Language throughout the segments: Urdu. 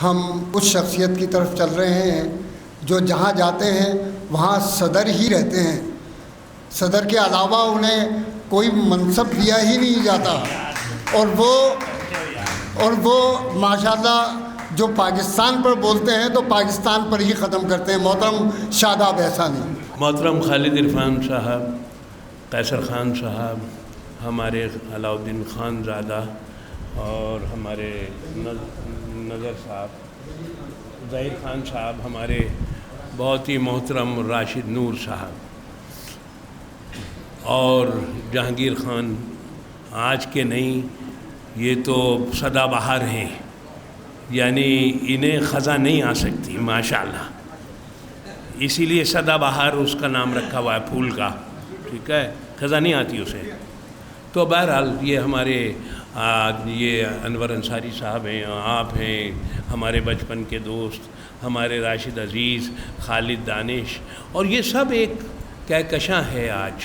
ہم اس شخصیت کی طرف چل رہے ہیں جو جہاں جاتے ہیں وہاں صدر ہی رہتے ہیں، صدر کے علاوہ انہیں کوئی منصب دیا ہی نہیں جاتا، اور وہ ماشاءاللہ جو پاکستان پر بولتے ہیں تو پاکستان پر ہی ختم کرتے ہیں۔ محترم شاداب احسانی، محترم خالد عرفان صاحب، قیصر خان صاحب، ہمارے علاء الدین خان زادہ اور ہمارے نظر صاحب، ظہیر خان صاحب، ہمارے بہت ہی محترم راشد نور صاحب اور جہانگیر خان، آج کے نہیں، یہ تو سدا بہار ہیں، یعنی انہیں خزاں نہیں آ سکتی ماشاءاللہ، اسی لیے سدا بہار اس کا نام رکھا ہوا ہے پھول کا، ٹھیک ہے، خزاں نہیں آتی اسے۔ تو بہرحال یہ ہمارے یہ انور انصاری صاحب ہیں، آپ ہیں، ہمارے بچپن کے دوست، ہمارے راشد عزیز، خالد دانش، اور یہ سب ایک کہکشاں ہے آج۔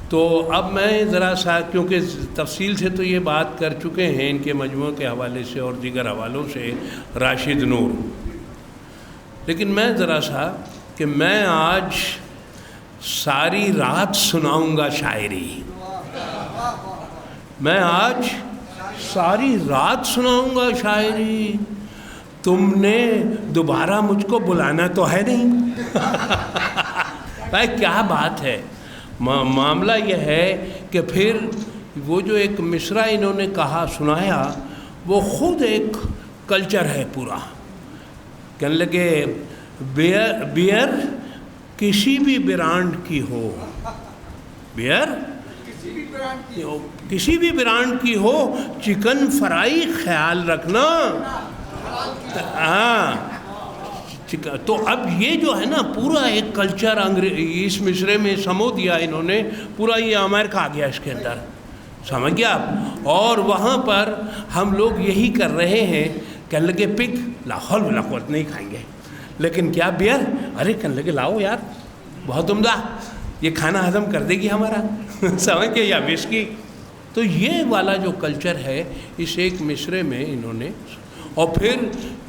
تو اب میں ذرا سا، کیونکہ تفصیل سے تو یہ بات کر چکے ہیں ان کے مجموعے کے حوالے سے اور دیگر حوالوں سے راشد نور، لیکن میں ذرا سا کہ میں آج ساری رات سناؤں گا شاعری، میں آج ساری رات سناؤں گا شاعری، تم نے دوبارہ مجھ کو بلانا تو ہے نہیں۔ بھائی کیا بات ہے، معاملہ یہ ہے کہ پھر وہ جو ایک مصرع انہوں نے کہا سنایا، وہ خود ایک کلچر ہے پورا۔ کہنے لگے بیئر کسی بھی برانڈ کی ہو، بیئر کسی بھی برانڈ کی ہو، چکن فرائی خیال رکھنا۔ ہاں، تو اب یہ جو ہے نا پورا ایک کلچر اس مصرے میں سمو دیا انہوں نے، پورا یہ امریکہ آ گیا اس کے اندر، سمجھ گیا آپ؟ اور وہاں پر ہم لوگ یہی کر رہے ہیں، کہنے لگے پگ، لا حول ولا قوت نہیں کھائیں گے، لیکن کیا بیئر، ارے کہنے لگے لاؤ یار بہت عمدہ، یہ کھانا ہضم کر دے گی ہمارا، سمجھ گئے، یا وسکی۔ تو یہ والا جو کلچر ہے اس ایک مصرے میں انہوں نے، اور پھر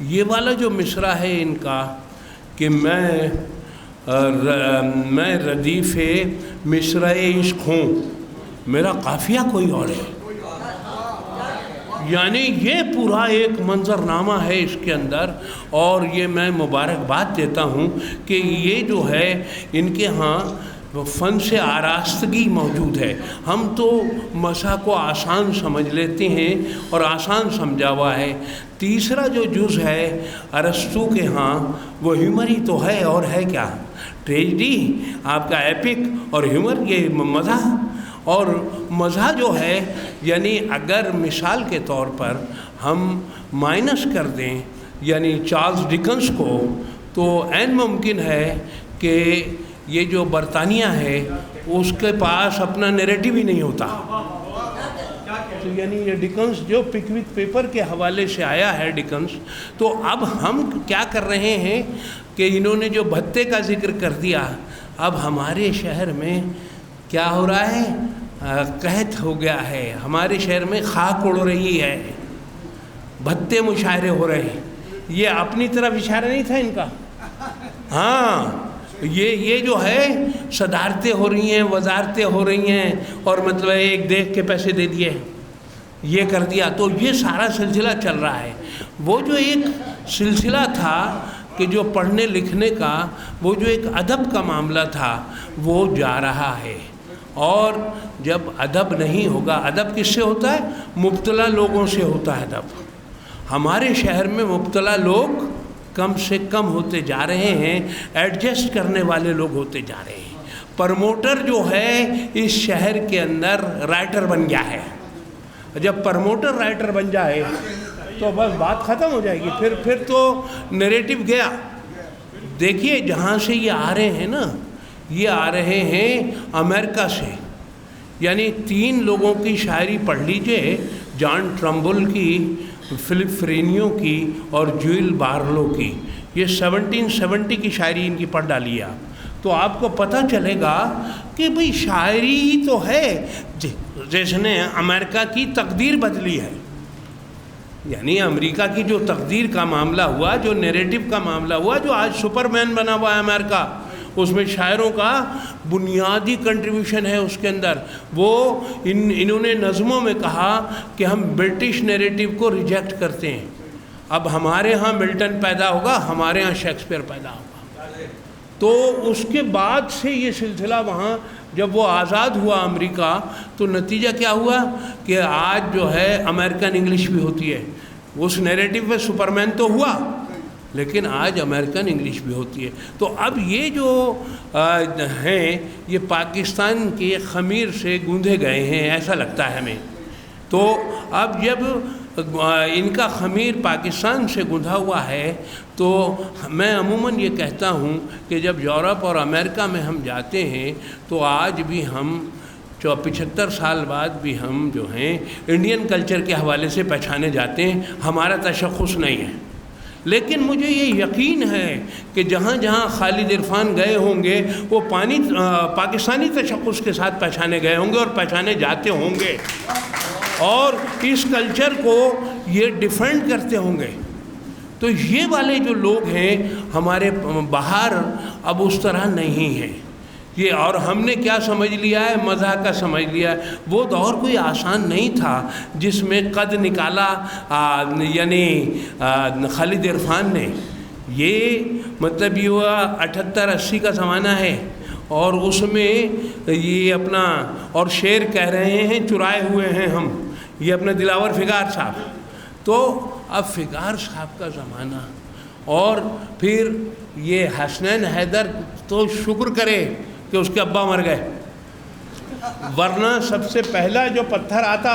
یہ والا جو مصرع ہے ان کا کہ میں ردیف مصرع عشق ہوں، میرا قافیہ کوئی اور ہے، یعنی یہ پورا ایک منظرنامہ ہے اس کے اندر۔ اور یہ میں مبارکباد دیتا ہوں کہ یہ جو ہے ان کے ہاں فن سے آراستگی موجود ہے۔ ہم تو مسا کو آسان سمجھ لیتے ہیں اور آسان سمجھا ہوا ہے۔ تیسرا جو جز ہے ارسطو کے ہاں وہ ہیومر ہی تو ہے، اور ہے کیا؟ ٹریجڈی، آپ کا ایپک، اور ہیومر یہ مزاح۔ اور مزاح جو ہے یعنی اگر مثال کے طور پر ہم مائنس کر دیں یعنی چارلز ڈکنس کو، تو عین ممکن ہے کہ یہ جو برطانیہ ہے اس کے پاس اپنا نیریٹو ہی نہیں ہوتا۔ تو یعنی یہ ڈکنس جو پکوک پیپر کے حوالے سے آیا ہے ڈکنس، تو اب ہم کیا کر رہے ہیں کہ انہوں نے جو بھتے کا ذکر کر دیا، اب ہمارے شہر میں کیا ہو رہا ہے؟ قحط ہو گیا ہے، ہمارے شہر میں خاک اڑ رہی ہے، بھتے مشاعرے ہو رہے ہیں۔ یہ اپنی طرف اشارہ نہیں تھا ان کا، ہاں یہ جو ہے صدارتیں ہو رہی ہیں، وزارتیں ہو رہی ہیں، اور مطلب ایک دیکھ کے پیسے دے دیے، یہ کر دیا۔ تو یہ سارا سلسلہ چل رہا ہے۔ وہ جو ایک سلسلہ تھا کہ جو پڑھنے لکھنے کا، وہ جو ایک ادب کا معاملہ تھا، وہ جا رہا ہے۔ اور جب ادب نہیں ہوگا، ادب کس سے ہوتا ہے؟ مبتلا لوگوں سے ہوتا ہے ادب۔ ہمارے شہر میں مبتلا لوگ کم سے کم ہوتے جا رہے ہیں، ایڈجسٹ کرنے والے لوگ ہوتے جا رہے ہیں۔ پرموٹر جو ہے اس شہر کے اندر رائٹر بن گیا ہے۔ جب پرموٹر رائٹر بن جائے تو بس بات ختم ہو جائے گی، پھر تو نیریٹو گیا۔ دیکھیے جہاں سے یہ آ رہے ہیں نا، یہ آ رہے ہیں امریکہ سے، یعنی 3 لوگوں کی شاعری پڑھ لیجئے، جان ٹرمبل کی، فلپ فرینیو کی اور جوئل بارلو کی۔ یہ 1770 کی شاعری ان کی پڑھ ڈالی ہے، تو آپ کو پتہ چلے گا کہ بھئی شاعری ہی تو ہے جس نے امریکہ کی تقدیر بدلی ہے۔ یعنی امریکہ کی جو تقدیر کا معاملہ ہوا، جو نیریٹو کا معاملہ ہوا، جو آج سپر مین بنا ہوا ہے امریکہ، اس میں شاعروں کا بنیادی کنٹریبیوشن ہے اس کے اندر. وہ انہوں نے نظموں میں کہا کہ ہم برٹش نیریٹو کو ریجیکٹ کرتے ہیں. اب ہمارے ہاں ملٹن پیدا ہوگا، ہمارے ہاں شیکسپیئر پیدا ہوگا. تو اس کے بعد سے یہ سلسلہ وہاں جب وہ آزاد ہوا امریکہ، تو نتیجہ کیا ہوا کہ آج جو ہے امریکن انگلش بھی ہوتی ہے. اس نیریٹو میں سپرمین تو ہوا، لیکن آج امریکن انگلش بھی ہوتی ہے. تو اب یہ جو ہیں یہ پاکستان کے خمیر سے گوندھے گئے ہیں، ایسا لگتا ہے ہمیں. تو اب جب ان کا خمیر پاکستان سے گندھا ہوا ہے، تو میں عموماً یہ کہتا ہوں کہ جب یورپ اور امریکہ میں ہم جاتے ہیں تو آج بھی ہم 75 سال بعد بھی ہم جو ہیں انڈین کلچر کے حوالے سے پہچانے جاتے ہیں. ہمارا تشخص نہیں ہے، لیکن مجھے یہ یقین ہے کہ جہاں جہاں خالد عرفان گئے ہوں گے وہ پاکستانی تشخص کے ساتھ پہچانے گئے ہوں گے اور پہچانے جاتے ہوں گے، اور اس کلچر کو یہ ڈیفینڈ کرتے ہوں گے. تو یہ والے جو لوگ ہیں ہمارے باہر اب اس طرح نہیں ہیں یہ. اور ہم نے کیا سمجھ لیا ہے؟ مزاح کا سمجھ لیا ہے. وہ دور کوئی آسان نہیں تھا جس میں قد نکالا یعنی خالد عرفان نے. یہ مطلب یہ ہوا 78-80 کا زمانہ ہے، اور اس میں یہ اپنا اور شعر کہہ رہے ہیں چرائے ہوئے ہیں ہم، یہ اپنا دلاور فگار صاحب. تو اب فگار صاحب کا زمانہ، اور پھر یہ حسنین حیدر تو شکر کرے کہ اس کے ابا مر گئے، ورنہ سب سے پہلا جو پتھر آتا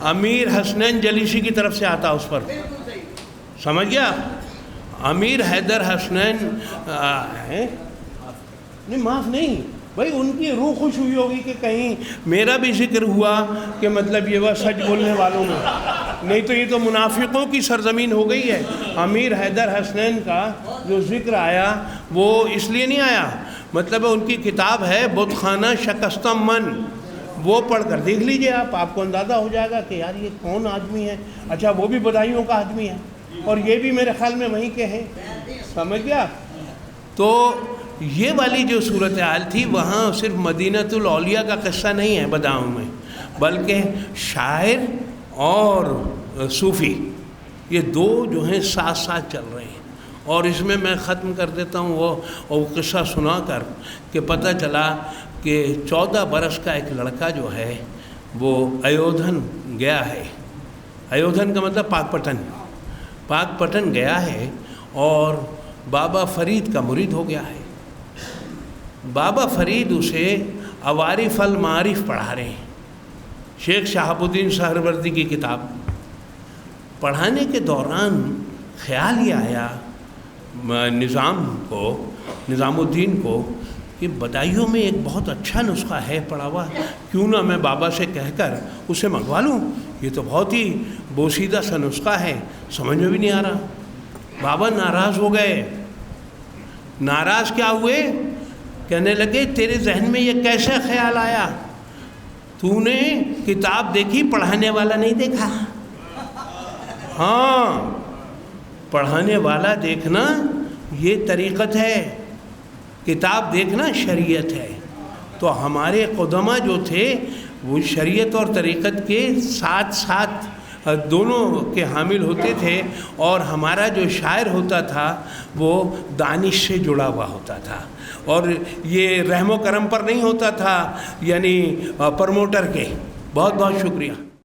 امیر حسنین جلیسی کی طرف سے آتا اس پر. سمجھ گیا؟ امیر حیدر حسنین نہیں، معاف نہیں بھائی، ان کی روح خوش ہوئی ہوگی کہ کہیں میرا بھی ذکر ہوا کہ مطلب یہ وہ سچ بولنے والوں میں، نہیں تو یہ تو منافقوں کی سرزمین ہو گئی ہے. امیر حیدر حسنین کا جو ذکر آیا وہ اس لیے نہیں آیا، مطلب ان کی کتاب ہے بت خانہ شکستہ من، وہ پڑھ کر دیکھ لیجئے آپ کو اندازہ ہو جائے گا کہ یار یہ کون آدمی ہے. اچھا وہ بھی بدایوں کا آدمی ہے، اور یہ بھی میرے خیال میں وہیں کے ہیں. سمجھ گیا؟ تو یہ والی جو صورتحال تھی وہاں صرف مدینۃ الاولیاء کا قصہ نہیں ہے بداؤں میں، بلکہ شاعر اور صوفی یہ دو جو ہیں ساتھ ساتھ چل رہے ہیں. اور اس میں ختم کر دیتا ہوں وہ قصہ سنا کر کہ پتہ چلا کہ 14 برس کا ایک لڑکا جو ہے وہ ایودھن گیا ہے. ایودھن کا مطلب پاک پٹن گیا ہے، اور بابا فرید کا مرید ہو گیا ہے. بابا فرید اسے عوارف المعارف پڑھا رہے ہیں، شیخ شہاب الدین سہروردی کی کتاب. پڑھانے کے دوران خیال یہ آیا نظام الدین کو کہ بدائیوں میں ایک بہت اچھا نسخہ ہے پڑھا ہوا، کیوں نہ میں بابا سے کہہ کر اسے منگوا لوں. یہ تو بہت ہی بوسیدہ سا نسخہ ہے، سمجھ میں بھی نہیں آ رہا. بابا ناراض ہو گئے. ناراض کیا ہوئے؟ کہنے لگے تیرے ذہن میں یہ کیسے خیال آیا؟ تو نے کتاب دیکھی، پڑھانے والا نہیں دیکھا. ہاں، پڑھانے والا دیکھنا یہ طریقت ہے، کتاب دیکھنا شریعت ہے. تو ہمارے قدماء جو تھے وہ شریعت اور طریقت کے ساتھ ساتھ دونوں کے حامل ہوتے تھے، اور ہمارا جو شاعر ہوتا تھا وہ دانش سے جڑا ہوا ہوتا تھا، اور یہ رحم و کرم پر نہیں ہوتا تھا، یعنی پروموٹر کے. بہت بہت شکریہ.